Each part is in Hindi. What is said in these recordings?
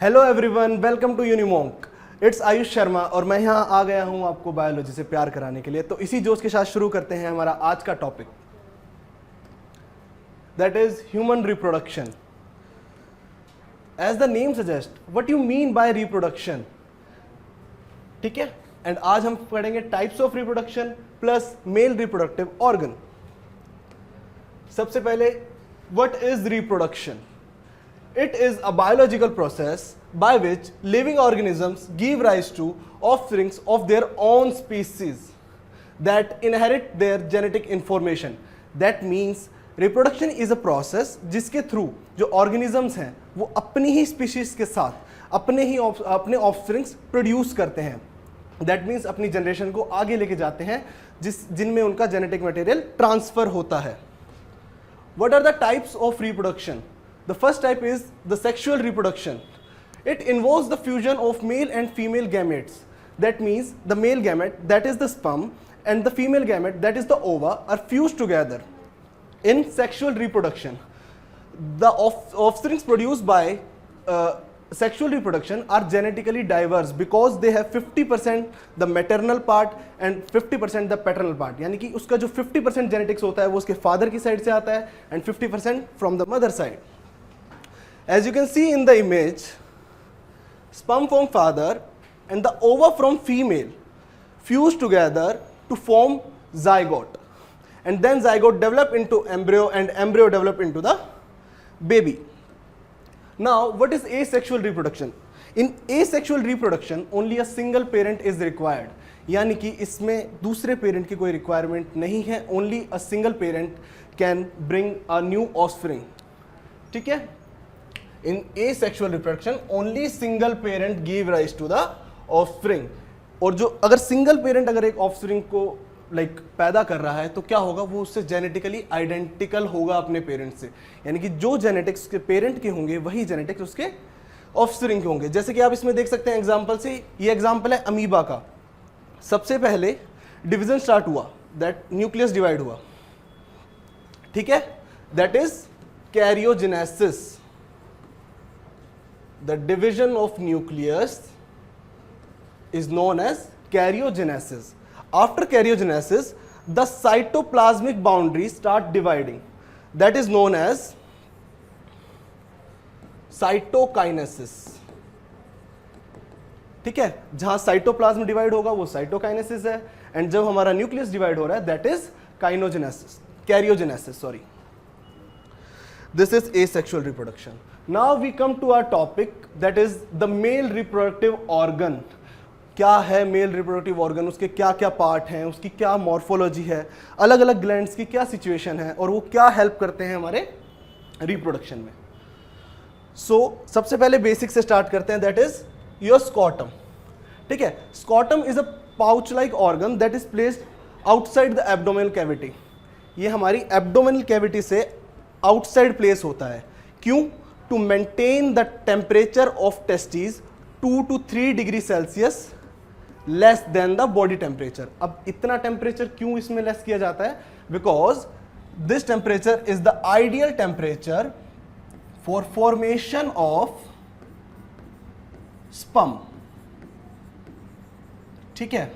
Hello everyone, welcome to Unimonk. It's Ayush Sharma और मैं यहाँ आ गया हूँ आपको बायोलॉजी से प्यार कराने के लिए। तो इसी जोश के साथ शुरू करते हैं हमारा आज का topic, that is human reproduction. As the name suggest, what you mean by reproduction, ठीक है। एंड आज हम पढ़ेंगे types of reproduction plus male reproductive organ. सबसे पहले, what is reproduction? It is a biological process by which living organisms give rise to offspring of their own species that inherit their genetic information. That means reproduction is a process जिसके थ्रू जो organisms हैं वो अपनी ही species के साथ अपने offsprings produce करते हैं। That means अपनी generation को आगे लेके जाते हैं जिनमें उनका genetic material transfer होता है। What are the types of reproduction? The first type is the sexual reproduction. It involves the fusion of male and female gametes. That means the male gamete, that is the sperm, and the female gamete, that is the ova, are fused together in sexual reproduction. The offsprings produced by sexual reproduction are genetically diverse because they have 50% the maternal part and 50% the paternal part. यानी कि उसका जो 50% genetics होता है वो उसके father की side से आता है and 50% from the mother side. As you can see in the image, sperm from father and the ova from female fuse together to form zygote, and then zygote develop into embryo and embryo develop into the baby. Now, what is asexual reproduction? In asexual reproduction, only a single parent is required. यानी कि इसमें दूसरे पेरेंट की कोई रिक्वायरमेंट नहीं है, only a single parent can bring a new offspring. ठीक है? In asexual reproduction, only single parent give rise to the offspring. और जो अगर सिंगल पेरेंट अगर एक offspring को पैदा कर रहा है तो क्या होगा, वो उससे जेनेटिकली आइडेंटिकल होगा अपने पेरेंट से। यानी कि जो जेनेटिक्स के पेरेंट के होंगे वही जेनेटिक्स उसके ऑफस्प्रिंग के होंगे। जैसे कि आप इसमें देख सकते हैं एग्जांपल से, ये एग्जांपल है अमीबा का। सबसे पहले डिवीजन स्टार्ट हुआ, दैट न्यूक्लियस डिवाइड हुआ, ठीक है, that is karyogenesis. The division of nucleus is known as karyogenesis. After karyogenesis, the cytoplasmic boundaries start dividing. That is known as cytokinesis. ठीक है, जहां साइटोप्लाज्म डिवाइड होगा वो साइटोकाइनेसिस है, एंड जब हमारा न्यूक्लियस डिवाइड हो रहा है that is kinogenesis, karyogenesis, sorry. This is asexual reproduction. Now we come to our topic, that is the male reproductive organ. क्या है मेल रिप्रोडक्टिव ऑर्गन, उसके क्या क्या पार्ट हैं, उसकी क्या मॉर्फोलॉजी है, अलग अलग ग्लैंड्स की क्या सिचुएशन है और वो क्या हेल्प करते हैं हमारे रिप्रोडक्शन में। सबसे पहले बेसिक से स्टार्ट करते हैं, दैट इज योर स्कॉटम। ठीक है, scrotum is a pouch like organ that is placed outside the abdominal cavity. ये हमारी एब्डोमिनल कैविटी से आउटसाइड प्लेस होता है। क्यों? To maintain the temperature of testis 2 to 3 degree Celsius less than the body temperature. अब इतना टेम्परेचर क्यों इसमें लेस किया जाता है? Because this temperature is the ideal temperature for formation of sperm. ठीक है,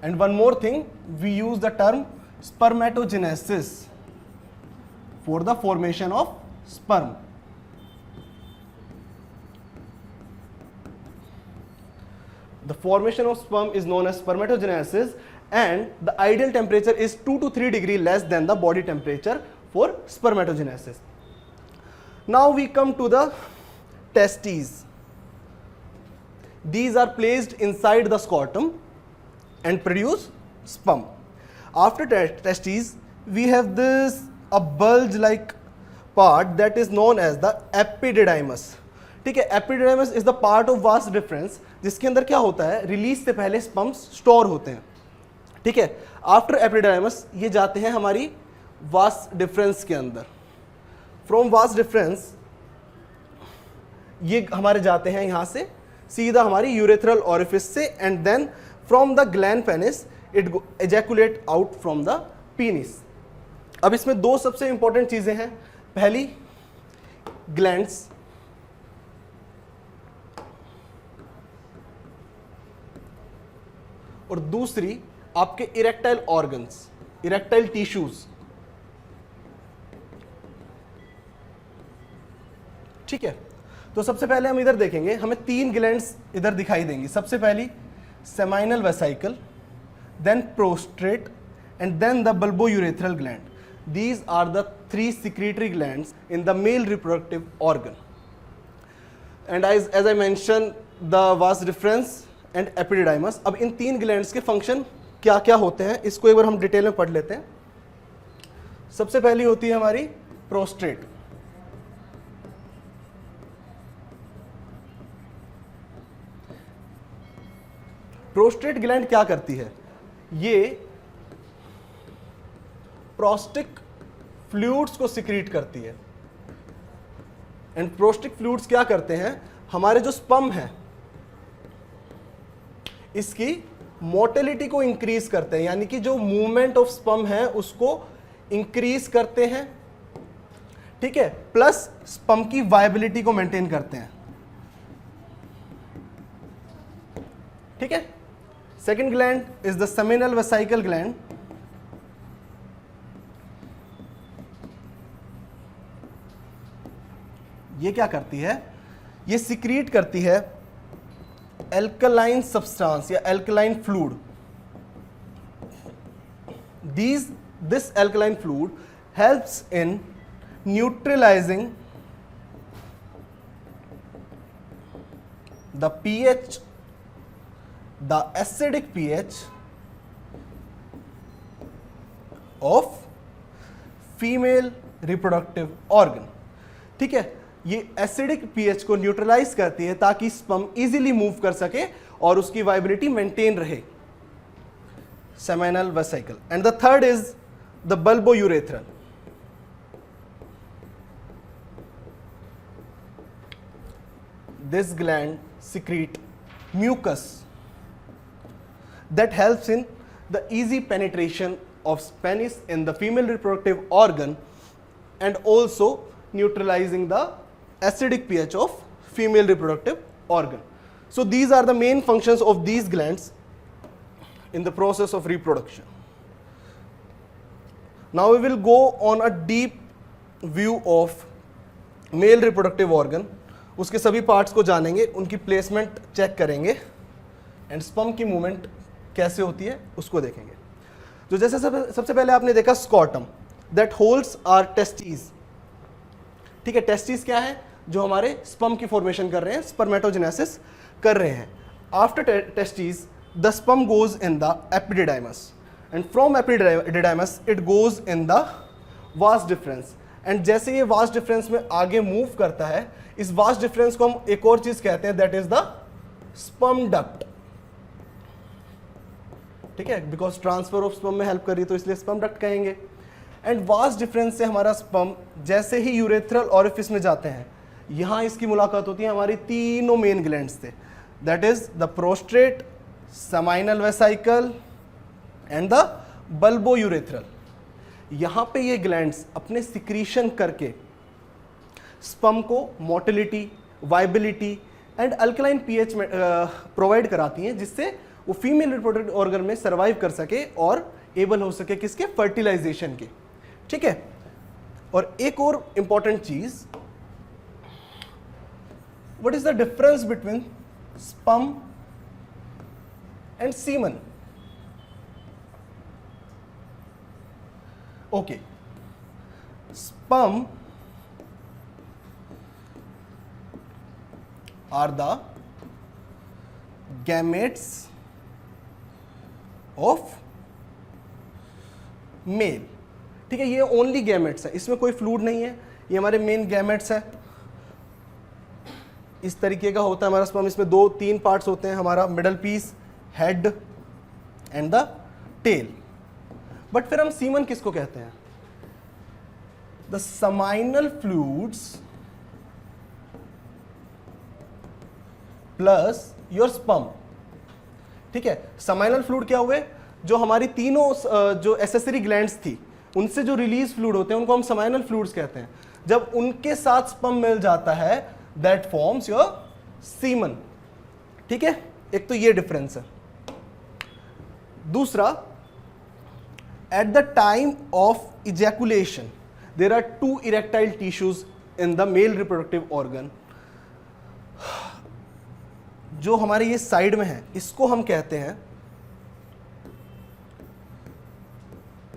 and one more thing, we use the term spermatogenesis for the formation of sperm. The formation of sperm is known as spermatogenesis, and the ideal temperature is 2 to 3 degree less than the body temperature for spermatogenesis. Now we come to the testes. These are placed inside the scrotum and produce sperm. After testes, we have this a bulge like part that is known as the epididymis. ठीक है, epididymis is the part of vas deferens जिसके अंदर क्या होता है, रिलीज से पहले स्पर्म्स स्टोर होते हैं। ठीक है, आफ्टर epididymis ये जाते हैं हमारी vas deferens के अंदर। फ्रॉम vas deferens ये हमारे जाते हैं यहाँ से सीधा हमारी यूरेथ्रल ओरिफिस से, and then from the glans penis it ejaculate out from the penis. अब इसमें दो सबसे इंपॉर्टेंट चीजें हैं। पहली, ग्लैंड्स, और दूसरी आपके इरेक्टाइल ऑर्गन्स, इरेक्टाइल टिश्यूज। ठीक है, तो सबसे पहले हम इधर देखेंगे, हमें 3 ग्लैंड्स इधर दिखाई देंगी। सबसे पहली seminal vesicle, then prostate and then the bulbourethral gland. These are the 3 secretory glands in the male reproductive organ. And as I mentioned, the vas deferens and epididymis. अब इन 3 ग्लैंड्स के फंक्शन क्या क्या होते हैं इसको एक बार हम डिटेल में पढ़ लेते हैं। सबसे पहली होती है हमारी प्रोस्ट्रेट। प्रोस्ट्रेट ग्लैंड क्या करती है? ये प्रोस्टिक फ्लूइड्स को सिक्रीट करती है। एंड प्रोस्टिक फ्लूइड्स क्या करते हैं? हमारे जो स्पर्म है इसकी मोटिलिटी को इंक्रीज करते हैं, यानी कि जो मूवमेंट ऑफ स्पर्म है उसको इंक्रीज करते हैं। ठीक है, प्लस स्पर्म की वायबिलिटी को मेंटेन करते हैं। ठीक है, second gland is the seminal vesicle gland. ये क्या करती है? ये सिक्रीट करती है एल्कलाइन सब्सटेंस या alkaline fluid. This alkaline fluid helps in neutralising the pH, the acidic pH of female reproductive organ। ठीक है, ये एसिडिक पीएच को न्यूट्रलाइज करती है ताकि स्पर्म इजीली मूव कर सके और उसकी वाइबिलिटी मेंटेन रहे। Seminal vesicle. And the third is the bulbourethral. This gland secrete mucus that helps in the easy penetration of penis in the female reproductive organ and also neutralizing the acidic pH of female reproductive organ. So these are the main functions of these glands in the process of reproduction. Now we will go on a deep view of male reproductive organ. उसके सभी पार्ट्स को जानेंगे, उनकी प्लेसमेंट चेक करेंगे एंड स्पर्म की मूवमेंट कैसे होती है उसको देखेंगे। तो जैसे सबसे पहले आपने देखा scrotum that holds our testes. ठीक है, टेस्टीज क्या है? जो हमारे स्पर्म की फॉर्मेशन कर रहे हैं, स्पर्मेटोजेनेसिस कर रहे हैं। After testes the sperm goes in the epididymis and from epididymis it goes in the vas deferens. And जैसे ये वास डिफरेंस में आगे मूव करता है, इस वास डिफरेंस को हम एक और चीज कहते हैं, that is the sperm duct. ठीक है, बिकॉज ट्रांसफर ऑफ स्पर्म में हेल्प कर रही है तो इसलिए स्पर्म डक्ट कहेंगे। एंड वास डिफरेंस से हमारा स्पर्म जैसे ही यूरेथ्रल ऑरिफिस में जाते हैं, यहां इसकी मुलाकात होती है हमारी तीनों मेन ग्लैंड्स से, that is the prostate, seminal vesicle and the bulbourethral. यहां पे ये ग्लैंड्स अपने सिक्रीशन करके स्पर्म को motility, viability and alkaline pH में प्रोवाइड कराती हैं, जिससे वो फीमेल रिप्रोडक्टिव ऑर्गन में सर्वाइव कर सके और एबल हो सके किसके? फर्टिलाइजेशन के। ठीक है, और एक और इंपॉर्टेंट चीज, what is the difference between sperm and semen? Okay, sperm are the gametes of male। ठीक है, ये ओनली गैमेट्स है, इसमें कोई फ्लूइड नहीं है, ये हमारे मेन गैमेट्स है। इस तरीके का होता है हमारा स्पर्म। इसमें 2-3 पार्ट्स होते हैं, हमारा middle piece, head and the tail. But फिर हम सीमन किसको कहते हैं? The seminal fluids plus your sperm. ठीक है, सेमाइनल फ्लूइड क्या हुए? जो हमारी तीनों जो एसेसरी ग्लैंड्स थी उनसे जो रिलीज फ्लूइड होते हैं उनको हम सेमाइनल फ्लूइड्स कहते हैं। जब उनके साथ स्पर्म मिल जाता है, दैट फॉर्म्स योर सीमन। ठीक है, एक तो ये डिफरेंस है। दूसरा, at the time of ejaculation there are two erectile tissues in the male reproductive organ. जो हमारे ये साइड में है इसको हम कहते हैं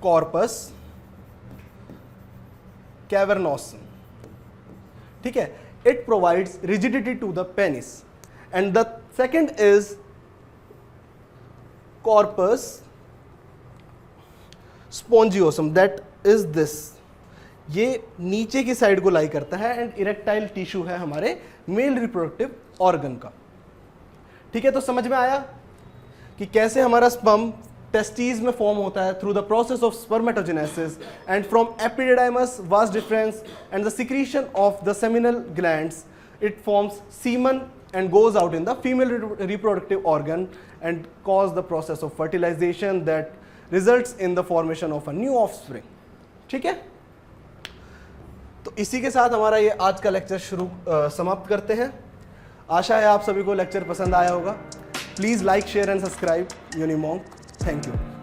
कॉर्पस कैवर्नोसम. ठीक है, it provides rigidity to the penis. And the second is corpus spongiosum, that is this. ये नीचे की साइड को लाई करता है एंड इरेक्टाइल टिश्यू है हमारे मेल रिप्रोडक्टिव ऑर्गन का. ठीक है, तो समझ में आया कि कैसे हमारा स्पर्म टेस्टीज में फॉर्म होता है through the process of spermatogenesis and from epididymis वास deferens and the secretion of the seminal glands it forms semen and goes out in the female reproductive organ and cause the process of fertilization that results in the formation of a new offspring. ठीक है, तो इसी के साथ हमारा ये आज का लेक्चर समाप्त करते हैं. आशा है आप सभी को लेक्चर पसंद आया होगा. Please like, share and subscribe Unimonk. Thank you.